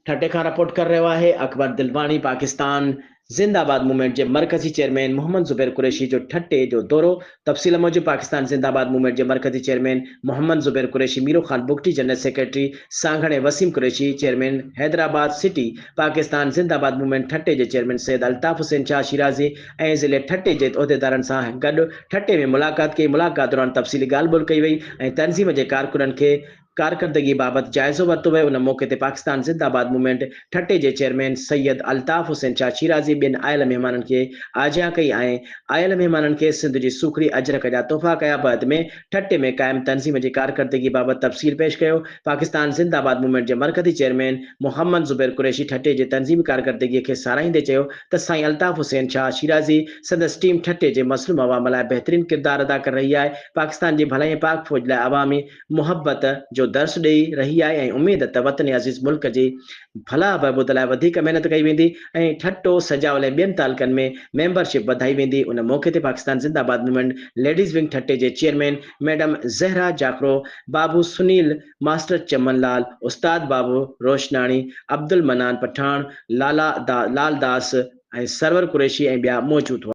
ठटे खां रिपोर्ट कर रहियो आहे अकबर दिलवानी। पाकिस्तान जिंदाबाद मूवमेंट के मरकजी चेयरमैन मोहम्मद ज़ुबैर कुरैशी जो ठटे जो दौरो। तफ़सील मूजिब पाकिस्तान जिंदाबाद मूवमेंट के मरकजी chairman Mohammad Zubair Qureshi, Miro Khan Bugti general secretary, सांघणे वसीम कुरैशी चेयरमैन हैदराबाद सिटी, पाकिस्तान जिंदाबाद मूवमेंट ठटे के चेयरमैन सैयद अल्ताफ़ हुसैन शाह शिराजी ऐं ज़िले ठटे के उहदेदारनि सां गॾु ठटे में मुलाक़ात कई। मुलाक़ात दौरान तफ़सीली ॻाल्हि ॿोल कई वई ऐं तंज़ीम के कारकुननि खे कारकर्दगी बाबत जायज़ो वरितो वियो। उन मौके ते पाकिस्तान जिंदाबाद मूवमेंट ठटे के चेयरमैन सैयद अल्ताफ़ हुसैन शाह शिराजी ॿिन आयल मेहमाननि खे आजियां कई ऐं आयल मेहमाननि खे सिंध जी सूखड़ी अजरक जा तोहफ़ा कया। बाद में ठटे में क़ाइम तंज़ीम की कारकर्दगी बाबत तफ़सील पेश कयो। पाकिस्तान जिंदाबाद मूवमेंट के मरकज़ी चेयरमैन मोहम्मद ज़ुबैर कुरैशी ठटे के तंज़ीमी कारकर्दगी के साराहींदे चयो त साईं अल्ताफ़ हुसैन शाह शिराजी संदसि टीम ठटे के मसलूम अवाम लाइ बेहतरीन किरदार अदा कर रही है। पाकिस्तान की भलाई पाक फ़ौज लाइ अवामी मुहब्बत जो दर्स ॾेई रही है ऐं उम्मीद त वतन अज़ीज़ मुल्क जी भला बहबूद लाइ वधीक मेहनत कई वेंदी ऐं ठट्टो सजावल ॿियनि तालुकनि में मेंबरशिप वधाई वेंदी। उन मौके ते पाकिस्तान जिंदाबाद मूवमेंट लेडीज़ विंग ठटे जे चेयरमैन मैडम ज़हरा जाखरो, बाबू सुनील, मास्टर चमन लाल, उस्ताद बाबू रोशनानी, अब्दुल मनान पठान, लाल दास ऐं सरवर कुरैशी ऐं ॿिया मौजूद हुआ।